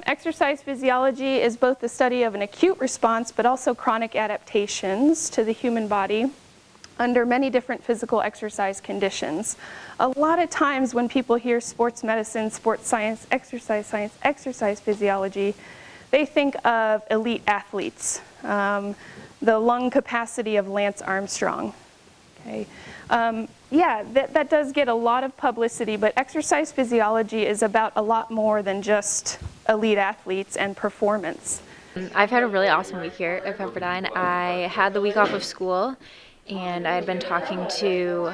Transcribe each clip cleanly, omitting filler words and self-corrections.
Exercise physiology is both the study of an acute response but also chronic adaptations to the human body under many different physical exercise conditions. A lot of times when people hear sports medicine, sports science, exercise physiology, they think of elite athletes, the lung capacity of Lance Armstrong. Okay. Yeah, that does get a lot of publicity, but exercise physiology is about a lot more than just elite athletes and performance. I've had a really awesome week here at Pepperdine. I had the week off of school, and I had been talking to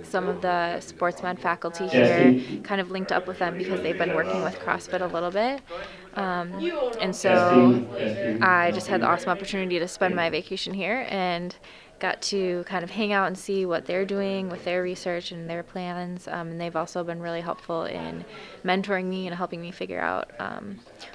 some of the sports med faculty here, kind of linked up with them because they've been working with CrossFit a little bit. And so I just had the awesome opportunity to spend my vacation here and got to kind of hang out and see what they're doing with their research and their plans. And they've also been really helpful in mentoring me and helping me figure out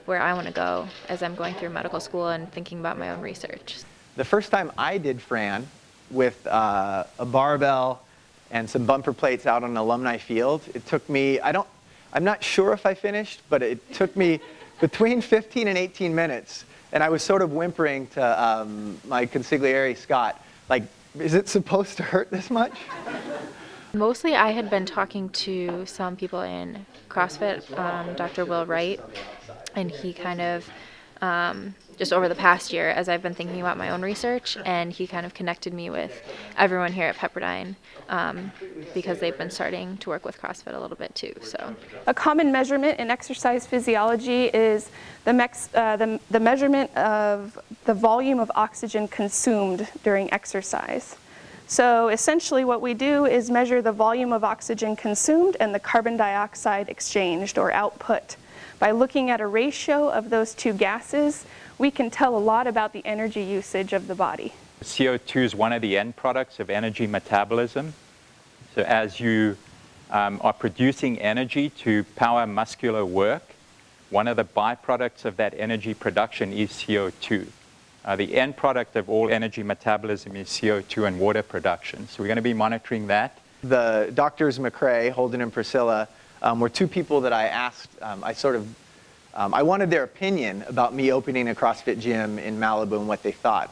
where I want to go as I'm going through medical school and thinking about my own research. The first time I did Fran with a barbell and some bumper plates out on an alumni field, it took me, I'm not sure if I finished, but it took me between 15 and 18 minutes. And I was sort of whimpering to my consigliere, Scott, like, is it supposed to hurt this much? Mostly I had been talking to some people in CrossFit, Dr. Will Wright, and he kind of, just over the past year as I've been thinking about my own research, and he kind of connected me with everyone here at Pepperdine because they've been starting to work with CrossFit a little bit too. So, a common measurement in exercise physiology is the measurement of the volume of oxygen consumed during exercise. So essentially what we do is measure the volume of oxygen consumed and the carbon dioxide exchanged or output. By looking at a ratio of those two gases, we can tell a lot about the energy usage of the body. CO2 is one of the end products of energy metabolism. So as you are producing energy to power muscular work, one of the byproducts of that energy production is CO2. The end product of all energy metabolism is CO2 and water production. So we're going to be monitoring that. The doctors McCrae, Holden and Priscilla, were two people that I asked, I wanted their opinion about me opening a CrossFit gym in Malibu and what they thought.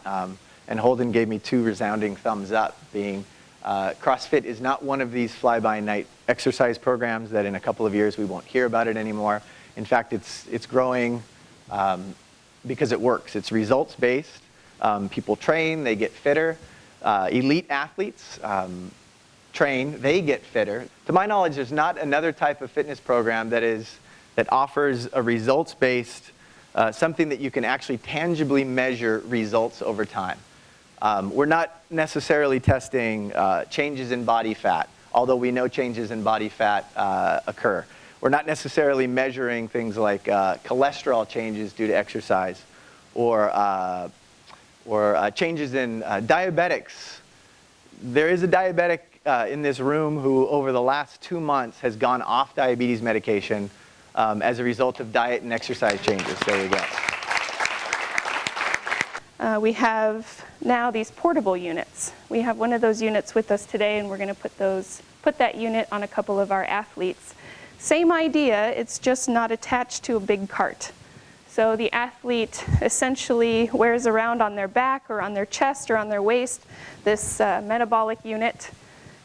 And Holden gave me two resounding thumbs up, being CrossFit is not one of these fly-by-night exercise programs that in a couple of years we won't hear about it anymore. In fact, it's growing because it works. It's results-based. People train, they get fitter. Elite athletes train, they get fitter. To my knowledge, there's not another type of fitness program that offers a results-based, something that you can actually tangibly measure results over time. We're not necessarily testing changes in body fat, although we know changes in body fat occur. We're not necessarily measuring things like cholesterol changes due to exercise or changes in diabetics. There is a diabetic in this room who over the last 2 months has gone off diabetes medication as a result of diet and exercise changes. There you go. We have now these portable units. We have one of those units with us today, and we're going to put that unit on a couple of our athletes. Same idea, it's just not attached to a big cart. So the athlete essentially wears around on their back or on their chest or on their waist this metabolic unit.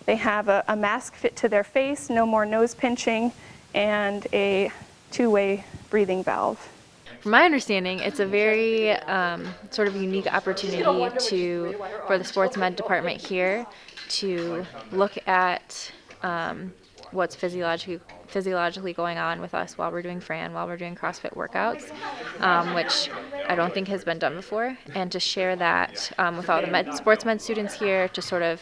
They have a mask fit to their face, no more nose pinching, and a two-way breathing valve. From my understanding, it's a very sort of unique opportunity for the sports med department here to look at what's physiologically going on with us while we're doing Fran, while we're doing CrossFit workouts, which I don't think has been done before, and to share that with all the sports med students here to sort of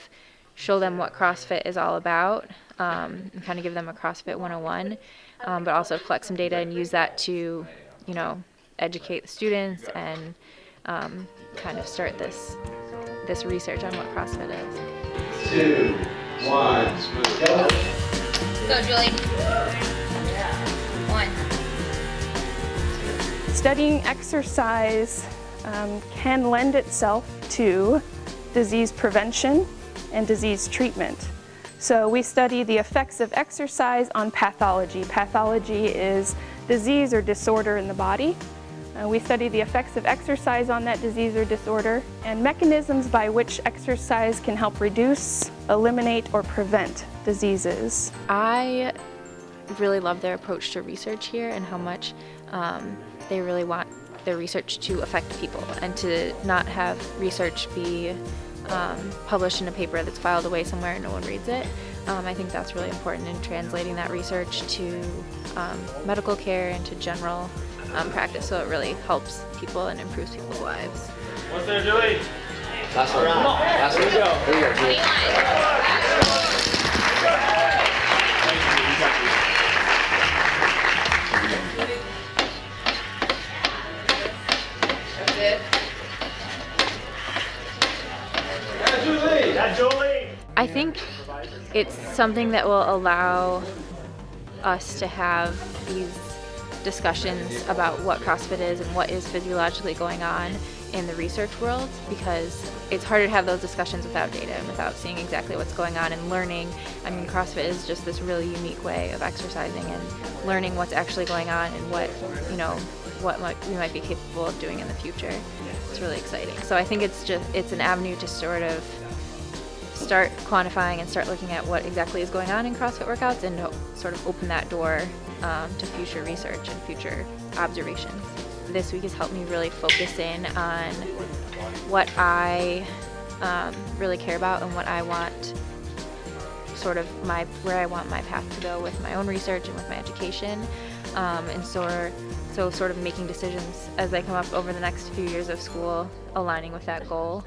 show them what CrossFit is all about and kind of give them a CrossFit 101, but also collect some data and use that to, educate the students and kind of start this research on what CrossFit is. 2, 1, go. Go, Julie. 1. Studying exercise can lend itself to disease prevention and disease treatment. So we study the effects of exercise on pathology. Pathology is disease or disorder in the body. We study the effects of exercise on that disease or disorder and mechanisms by which exercise can help reduce, eliminate, or prevent diseases. I really love their approach to research here and how much they really want their research to affect people and to not have research be published in a paper that's filed away somewhere and no one reads it. I think that's really important in translating that research to medical care and to general practice, so it really helps people and improves people's lives. What's there, Julie? Last one. Last one. Here we go, Julie. I think it's something that will allow us to have these discussions about what CrossFit is and what is physiologically going on in the research world, because it's harder to have those discussions without data and without seeing exactly what's going on and learning. I mean, CrossFit is just this really unique way of exercising and learning what's actually going on and what, you know, we might be capable of doing in the future. It's really exciting. So I think it's an avenue to sort of start quantifying and start looking at what exactly is going on in CrossFit workouts and to sort of open that door to future research and future observations. This week has helped me really focus in on what I really care about and what I want, sort of where I want my path to go with my own research and with my education, and so sort of making decisions as I come up over the next few years of school, aligning with that goal,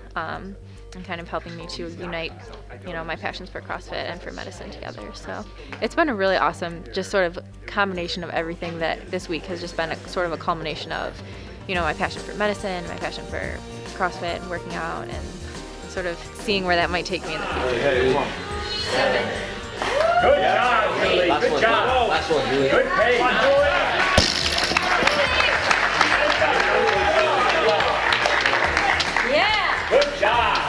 and kind of helping me to unite, you know, my passions for CrossFit and for medicine together. So it's been a really awesome, just sort of combination of everything that this week has just been a sort of a culmination of, you know, my passion for medicine, my passion for CrossFit and working out, and sort of seeing where that might take me in the future. Good job, Julie. Good job. Last one, Julie. Good pace. Come on, Julie. Yeah! Good job.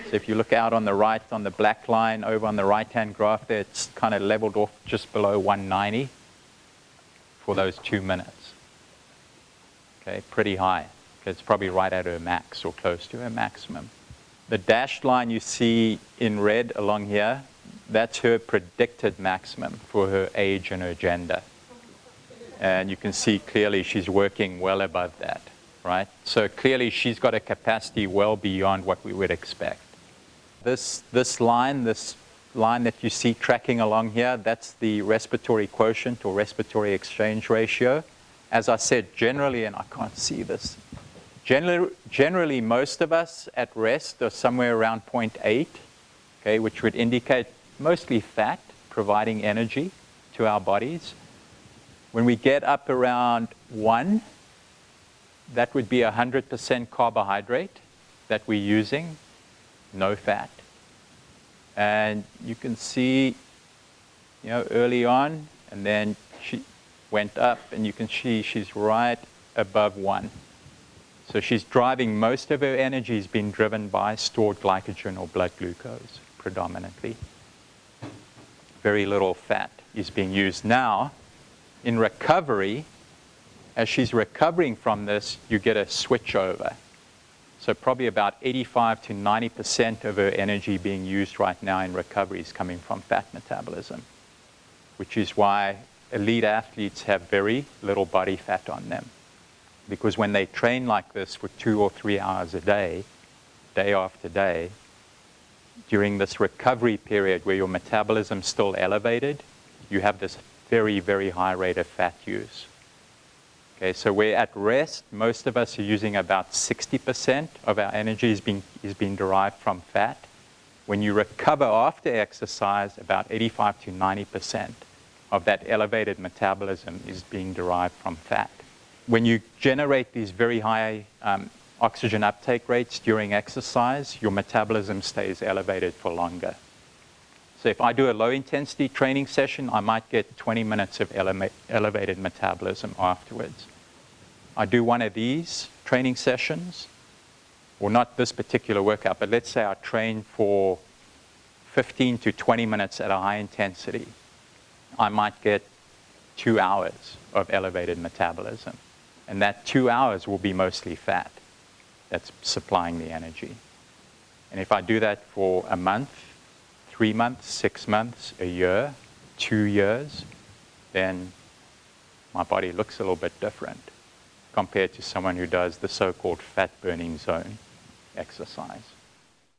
So if you look out on the right, on the black line over on the right-hand graph there, it's kind of leveled off just below 190 for those 2 minutes. Okay, pretty high. It's probably right at her max or close to her maximum. The dashed line you see in red along here, that's her predicted maximum for her age and her gender. And you can see clearly she's working well above that, right? So clearly she's got a capacity well beyond what we would expect. This line that you see tracking along here, that's the respiratory quotient or respiratory exchange ratio. As I said, generally, and I can't see this, generally most of us at rest are somewhere around 0.8, okay, which would indicate mostly fat providing energy to our bodies. When we get up around 1, that would be 100% carbohydrate that we're using, no fat. And you can see, you know, early on, and then she went up, and you can see she's right above 1. So she's driving, most of her energy is being driven by stored glycogen or blood glucose predominantly. Very little fat is being used. Now, in recovery, as she's recovering from this, you get a switch over. So probably about 85 to 90% of her energy being used right now in recovery is coming from fat metabolism, which is why elite athletes have very little body fat on them. Because when they train like this for 2 or 3 hours a day, day after day, during this recovery period where your metabolism's still elevated, you have this very, very high rate of fat use. Okay, so we're at rest. Most of us are using about 60% of our energy is being derived from fat. When you recover after exercise, about 85 to 90% of that elevated metabolism is being derived from fat. When you generate these very high oxygen uptake rates during exercise, your metabolism stays elevated for longer. So if I do a low intensity training session, I might get 20 minutes of elevated metabolism afterwards. I do one of these training sessions, or not this particular workout, but let's say I train for 15 to 20 minutes at a high intensity. I might get 2 hours of elevated metabolism. And that 2 hours will be mostly fat that's supplying the energy. And if I do that for a month, 3 months, 6 months, a year, 2 years, then my body looks a little bit different compared to someone who does the so-called fat burning zone exercise.